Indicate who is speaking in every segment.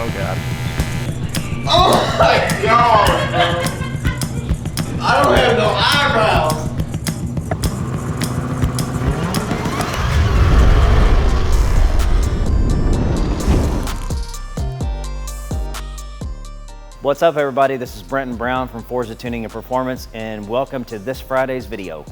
Speaker 1: Oh God.
Speaker 2: Oh my God, bro. I don't have no eyebrows.
Speaker 1: What's up, everybody? This is Brenton Brown from Forza Tuning and Performance, and welcome to this Friday's video.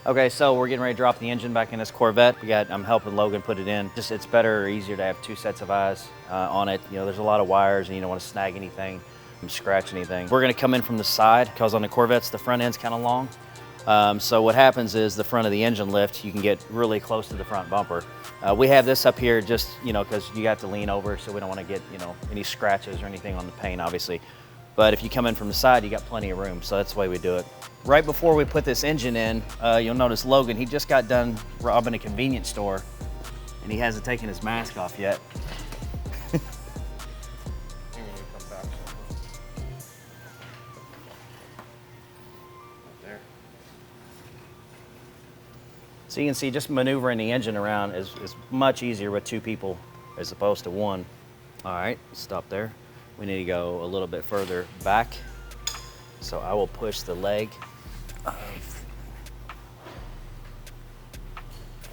Speaker 1: Okay, so we're getting ready to drop the engine back in this Corvette. I'm helping Logan put it in. Just it's better or easier to have two sets of eyes on it. You know, there's a lot of wires and you don't want to snag anything and scratch anything. We're gonna come in from the side because on the Corvettes, the front end's kind of long. So what happens is the front of the engine lift, you can get really close to the front bumper. We have this up here just, you know, because you have to lean over, so we don't want to get, you know, any scratches or anything on the paint, obviously. But if you come in from the side, you got plenty of room, so that's the way we do it. Right before we put this engine in, you'll notice Logan, he just got done robbing a convenience store, and he hasn't taken his mask off yet. So you can see just maneuvering the engine around is much easier with two people as opposed to one. All right, stop there. We need to go a little bit further back. So I will push the leg.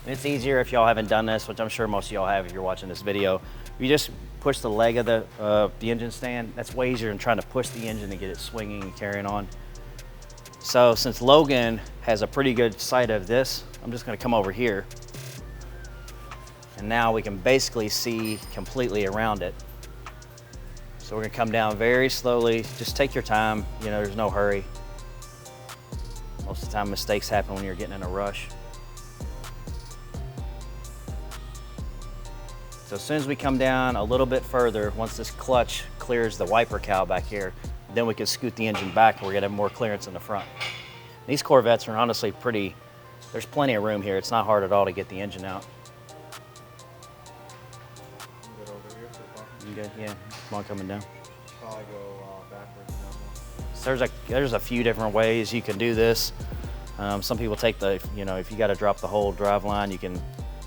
Speaker 1: It's easier if y'all haven't done this, which I'm sure most of y'all have if you're watching this video. You just push the leg of the engine stand. That's way easier than trying to push the engine to get it swinging and carrying on. So since Logan has a pretty good sight of this, I'm just gonna come over here. And now we can basically see completely around it. So we're gonna come down very slowly. Just take your time, you know, there's no hurry. Most of the time mistakes happen when you're getting in a rush. So as soon as we come down a little bit further, once this clutch clears the wiper cowl back here, then we can scoot the engine back and we're gonna have more clearance in the front. These Corvettes are honestly pretty, there's plenty of room here. It's not hard at all to get the engine out.
Speaker 2: Good over here so far.
Speaker 1: You good? Yeah, come on, coming down.
Speaker 2: Probably go backwards now.
Speaker 1: So there's a few different ways you can do this. Some people take the, you know, if you gotta drop the whole drive line, you can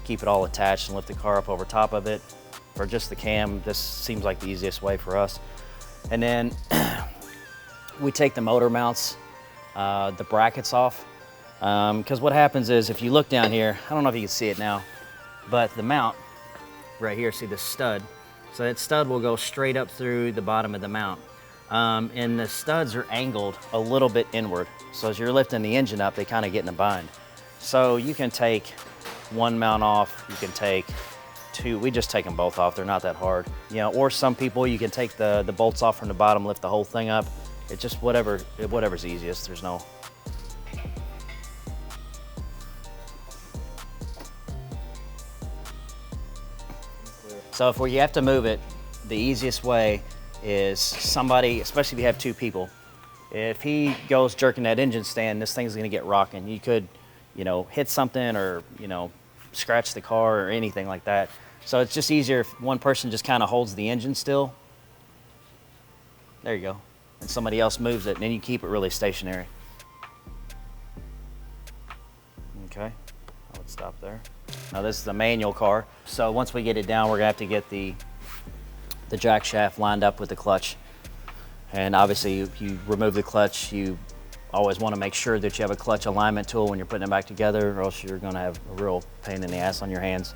Speaker 1: keep it all attached and lift the car up over top of it. For just the cam, this seems like the easiest way for us. And then we take the motor mounts, the brackets off. Because what happens is if you look down here, I don't know if you can see it now, but the mount right here, see the stud? So that stud will go straight up through the bottom of the mount. And the studs are angled a little bit inward. So as you're lifting the engine up, they kind of get in a bind. So you can take one mount off, you can take two, we just take them both off, they're not that hard. You know, or some people, you can take the bolts off from the bottom, lift the whole thing up. It's just whatever's easiest, there's no. So if you have to move it, the easiest way is somebody, especially if you have two people, if he goes jerking that engine stand, this thing's gonna get rocking. You could, you know, hit something or, you know, scratch the car or anything like that. So it's just easier if one person just kind of holds the engine still. There you go. And somebody else moves it, and then you keep it really stationary. Okay, I would stop there. Now this is a manual car, so once we get it down, we're gonna have to get the jack shaft lined up with the clutch. And obviously, you remove the clutch, you always want to make sure that you have a clutch alignment tool when you're putting it back together, or else you're gonna have a real pain in the ass on your hands.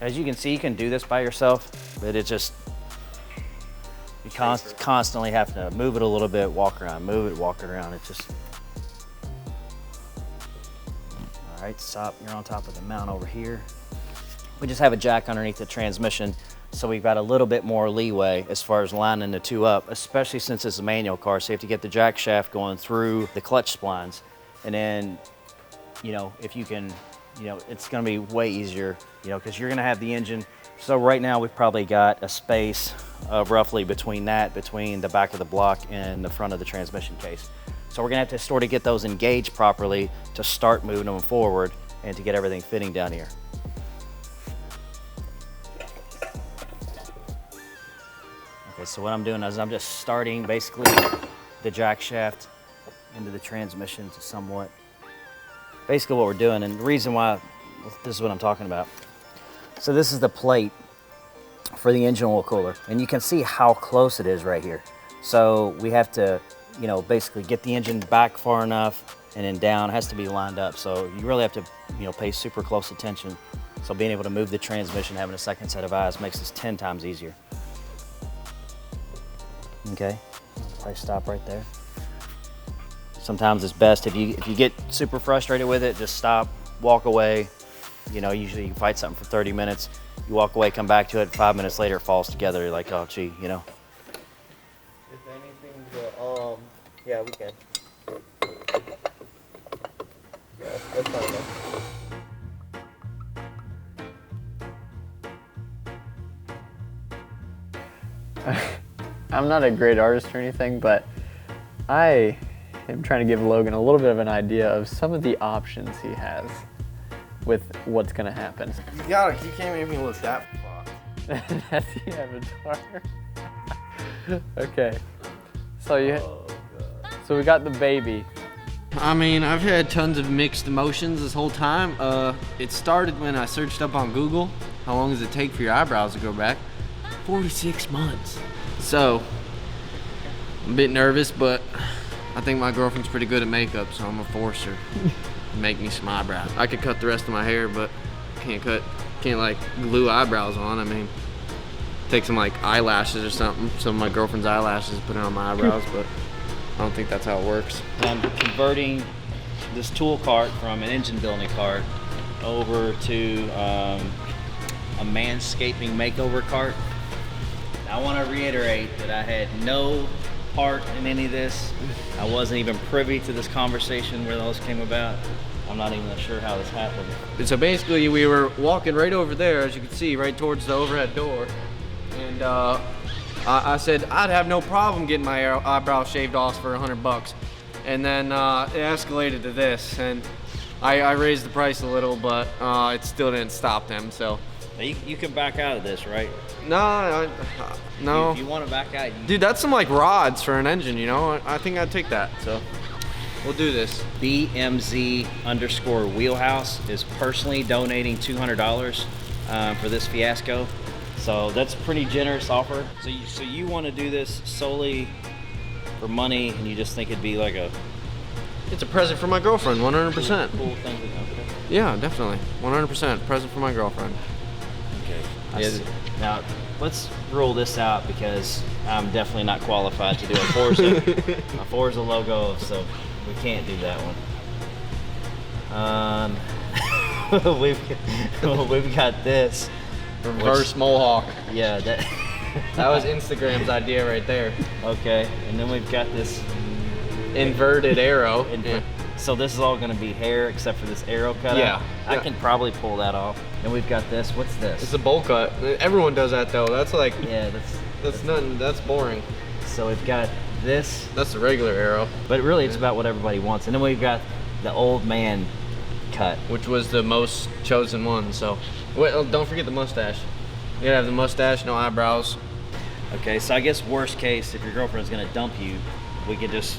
Speaker 1: As you can see, you can do this by yourself, but it just, you constantly have to move it a little bit, walk around, move it, walk it around. It's just, all right, stop, you're on top of the mount over here. We just have a jack underneath the transmission, so we've got a little bit more leeway as far as lining the two up, especially since it's a manual car, so you have to get the jack shaft going through the clutch splines. And then, you know, if you can, you know, it's gonna be way easier, you know, because you're gonna have the engine. So right now we've probably got a space of roughly between the back of the block and the front of the transmission case. So we're gonna have to sort of get those engaged properly to start moving them forward and to get everything fitting down here. Okay, so what I'm doing is I'm just starting basically the jack shaft into the transmission somewhat. Basically what we're doing, and the reason why, this is what I'm talking about. So this is the plate for the engine oil cooler, and you can see how close it is right here. So we have to, you know, basically get the engine back far enough and then down. It has to be lined up. So you really have to, you know, pay super close attention. So being able to move the transmission, having a second set of eyes makes this 10 times easier. Okay, probably stop right there. Sometimes it's best if you get super frustrated with it, just stop, walk away. You know, usually you fight something for 30 minutes, you walk away, come back to it, 5 minutes later it falls together. You're like, oh gee, you know.
Speaker 2: If anything, yeah, we can. Yeah, that's fine enough.
Speaker 3: I'm not a great artist or anything, but I am trying to give Logan a little bit of an idea of some of the options he has with what's gonna happen.
Speaker 2: You can't make me look that fucked.
Speaker 3: That's the avatar. Okay, so so we got the baby.
Speaker 4: I mean, I've had tons of mixed emotions this whole time. It started when I searched up on Google, how long does it take for your eyebrows to grow back? 46 months. So, I'm a bit nervous, but I think my girlfriend's pretty good at makeup, so I'm gonna force her to make me some eyebrows. I could cut the rest of my hair, but can't like glue eyebrows on. I mean, take some like eyelashes or something, some of my girlfriend's eyelashes, put it on my eyebrows, but I don't think that's how it works.
Speaker 1: I'm converting this tool cart from an engine building cart over to a manscaping makeover cart. I want to reiterate that I had no part in any of this. I wasn't even privy to this conversation where those came about. I'm not even sure how this happened.
Speaker 4: So basically, we were walking right over there, as you can see, right towards the overhead door. And I said I'd have no problem getting my eyebrows shaved off for $100. And then it escalated to this, and I raised the price a little, but it still didn't stop them. So
Speaker 1: You can back out of this, right?
Speaker 4: no.
Speaker 1: If you want to back out,
Speaker 4: Dude, that's some like rods for an engine, you know? I think I'd take that, so we'll do this.
Speaker 1: BMZ_wheelhouse is personally donating $200 for this fiasco. So that's a pretty generous offer. So you want to do this solely for money, and you just think it'd be like
Speaker 4: It's a present for my girlfriend, 100%.
Speaker 1: cool thing to know.
Speaker 4: Yeah, definitely, 100% present for my girlfriend.
Speaker 1: Okay. Now let's rule this out because I'm definitely not qualified to do a Forza logo, so we can't do that one. We've got this
Speaker 4: Reverse mohawk.
Speaker 1: Yeah,
Speaker 4: That was Instagram's idea right there.
Speaker 1: okay, and then we've got this
Speaker 4: Inverted arrow.
Speaker 1: Yeah. So this is all going to be hair except for this arrow cutout.
Speaker 4: Yeah.
Speaker 1: I can probably pull that off. And we've got this. What's this?
Speaker 4: It's a bowl cut. Everyone does that though. That's like,
Speaker 1: Yeah,
Speaker 4: that's nothing. That's boring.
Speaker 1: so we've got this,
Speaker 4: That's the regular arrow,
Speaker 1: but really it's about what everybody wants. And then we've got the old man cut.
Speaker 4: which was the most chosen one. So, wait, don't forget the mustache. You gotta have the mustache, no eyebrows.
Speaker 1: Okay, so I guess worst case, if your girlfriend's going to dump you, we could just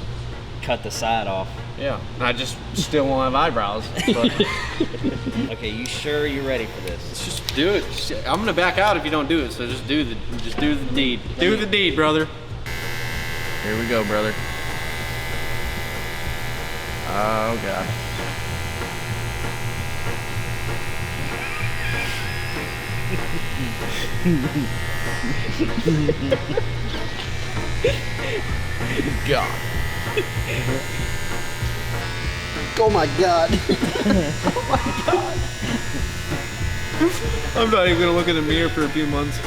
Speaker 1: cut the side off.
Speaker 4: Yeah. I just still won't have eyebrows. But
Speaker 1: Okay, you sure you're ready for this?
Speaker 4: let's just do it. I'm gonna back out if you don't do it. So just do the deed. Do the deed, brother. Here we go, brother. Oh God. God.
Speaker 3: Oh my God.
Speaker 4: I'm not even gonna look in the mirror for a few months.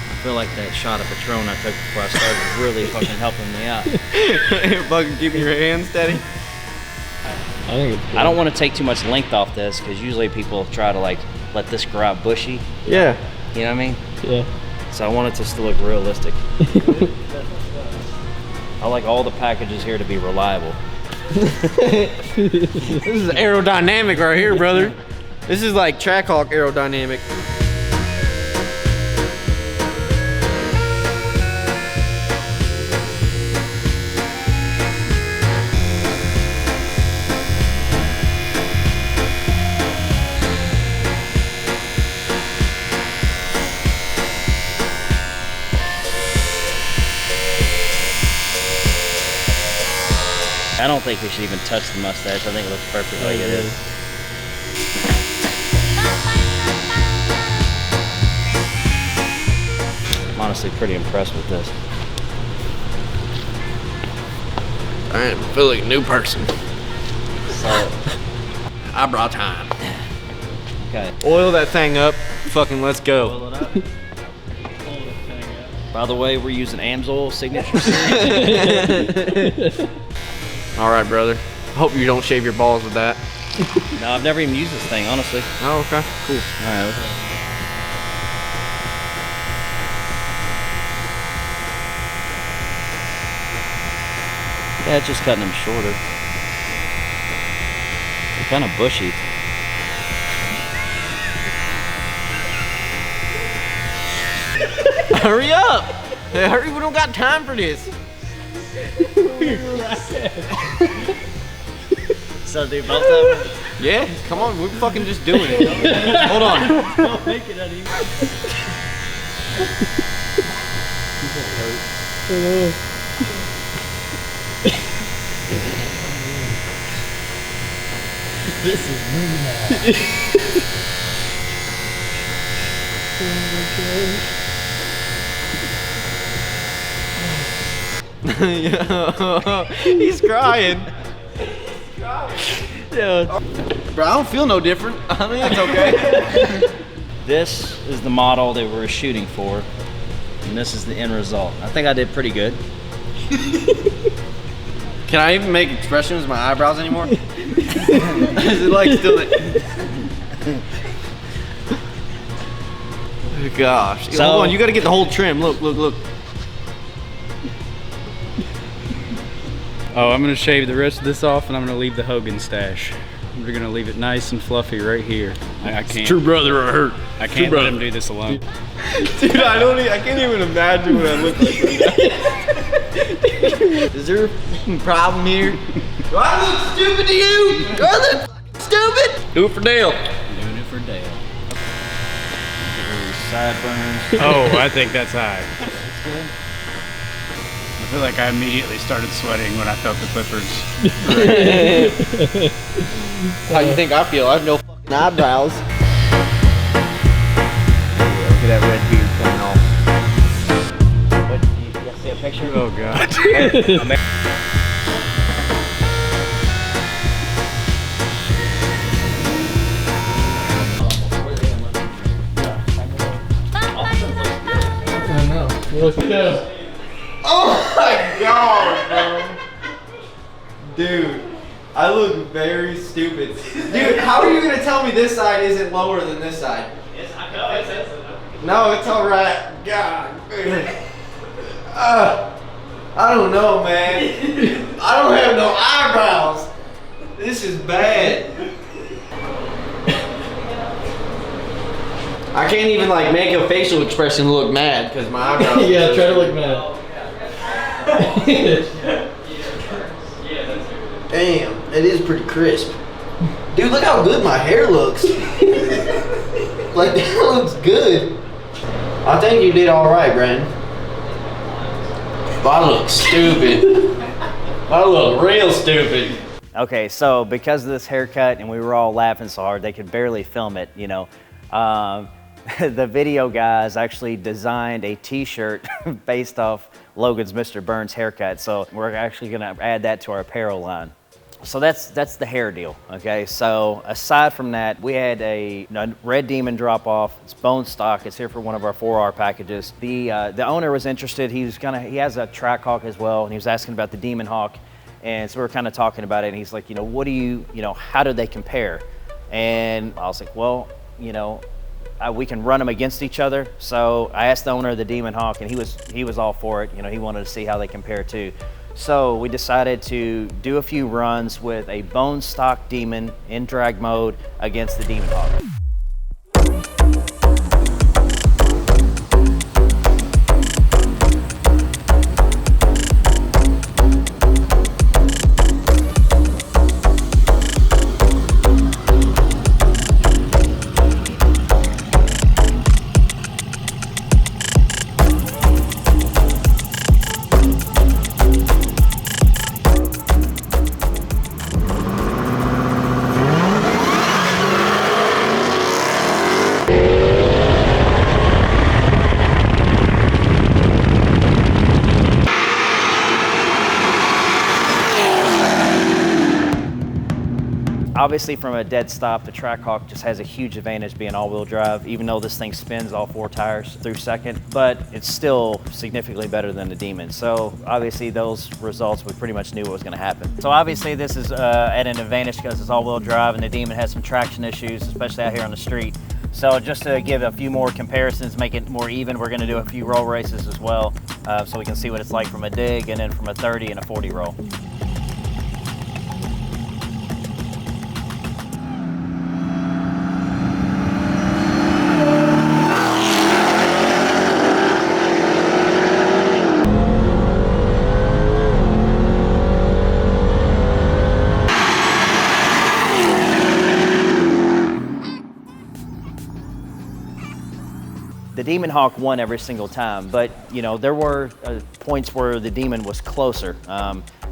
Speaker 1: I feel like that shot of Patron I took before I started was really fucking helping me out.
Speaker 4: Fucking keep your hands steady.
Speaker 3: I think it's
Speaker 1: I don't want to take too much length off this because usually people try to like let this grow out bushy.
Speaker 4: Yeah.
Speaker 1: You know what I mean?
Speaker 3: Yeah.
Speaker 1: So I want it just to look realistic. I like all the packages here to be reliable.
Speaker 4: This is aerodynamic right here, brother. This is like Trackhawk aerodynamic.
Speaker 1: I don't think we should even touch the mustache. I think it looks perfect like it is. I'm honestly pretty impressed with this.
Speaker 4: I feel like a new person.
Speaker 1: So,
Speaker 4: Eyebrow time.
Speaker 1: okay.
Speaker 4: Oil that thing up. Fucking let's go.
Speaker 1: Oil it up. By the way, we're using Amsoil signature.
Speaker 4: All right, brother. Hope you don't shave your balls with that.
Speaker 1: No, I've never even used this thing, honestly.
Speaker 4: Oh, okay. Cool.
Speaker 1: All right. Yeah, it's just cutting them shorter. They're kind of bushy.
Speaker 4: Hurry up! Hey, hurry, we don't got time for this.
Speaker 1: So do both of them?
Speaker 4: Yeah, come on, we're fucking just doing it. Hold on.
Speaker 3: Don't make it any. This is moving out.
Speaker 4: He's crying. Yeah. Bro, I don't feel no different. I mean, it's okay.
Speaker 1: This is the model that we're shooting for, and this is the end result. I think I did pretty good.
Speaker 4: Can I even make expressions with my eyebrows anymore? Is it like still? Gosh.
Speaker 1: So-
Speaker 4: Hold on, you gotta get the whole trim. Look, look, look.
Speaker 5: Oh, I'm gonna shave the rest of this off, and I'm gonna leave the Hogan stash. We're gonna leave it nice and fluffy right here. I can't.
Speaker 4: True brother or hurt.
Speaker 5: I can't let him do this alone.
Speaker 4: Dude, I can't even imagine what I look like right now. Is there a problem here? Do I look stupid to you? Do I look stupid? Do it for Dale.
Speaker 1: Doing it for Dale. Sideburns.
Speaker 5: Oh, I think that's high. I feel like I immediately started sweating when I felt the clippers.
Speaker 4: How you think I feel? I have no fucking eyebrows. Look at that red beard coming off.
Speaker 1: What, you guys see a picture?
Speaker 5: Oh God.
Speaker 4: Oh my god, bro. Dude, I look very stupid. Dude, how are you gonna tell me this side isn't lower than this side? No, it's alright. God. I don't know, man. I don't have no eyebrows. This is bad. I can't even like make a facial expression look mad because my eyebrows.
Speaker 2: Yeah, try to look mad. Damn, it is pretty crisp.
Speaker 4: Dude, look how good my hair looks. Like that looks good. I think you did all right, Brandon. But I look stupid. I look real stupid.
Speaker 1: Okay, so because of this haircut and we were all laughing so hard, they could barely film it, you know. The video guys actually designed a t-shirt based off Logan's Mr. Burns haircut. So we're actually gonna add that to our apparel line. So that's the hair deal, okay? So aside from that, we had a red demon drop off. It's bone stock. It's here for one of our 4R packages. The owner was interested. He has a Trackhawk as well, and he was asking about the DemonHawk. And so we were kind of talking about it, and he's like, what do you how do they compare? And I was like, well, you know, we can run them against each other. So I asked the owner of the DemonHawk, and he was all for it. You know, he wanted to see how they compare too. So we decided to do a few runs with a bone stock Demon in drag mode against the DemonHawk. Obviously, from a dead stop, the Trackhawk just has a huge advantage being all-wheel drive, even though this thing spins all 4 tires through second, but it's still significantly better than the Demon. So obviously those results, we pretty much knew what was gonna happen. So obviously this is at an advantage because it's all-wheel drive, and the Demon has some traction issues, especially out here on the street. So just to give a few more comparisons, make it more even, we're gonna do a few roll races as well, so we can see what it's like from a dig and then from a 30 and a 40 roll. The DemonHawk won every single time, but you know, there were points where the Demon was closer.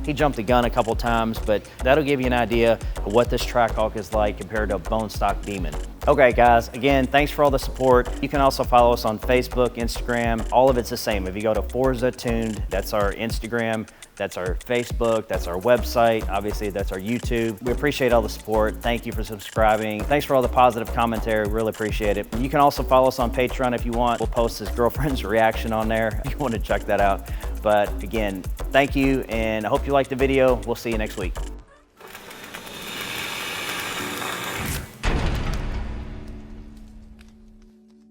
Speaker 1: He jumped the gun a couple times, but that'll give you an idea of what this Trackhawk is like compared to a bone stock Demon. Okay guys, again, thanks for all the support. You can also follow us on Facebook, Instagram, all of it's the same. If you go to Forza Tuned, that's our Instagram, that's our Facebook, that's our website, obviously that's our YouTube. We appreciate all the support. Thank you for subscribing. Thanks for all the positive commentary, really appreciate it. You can also follow us on Patreon if you want. We'll post his girlfriend's reaction on there if you want to check that out. But again, thank you, and I hope you liked the video. We'll see you next week.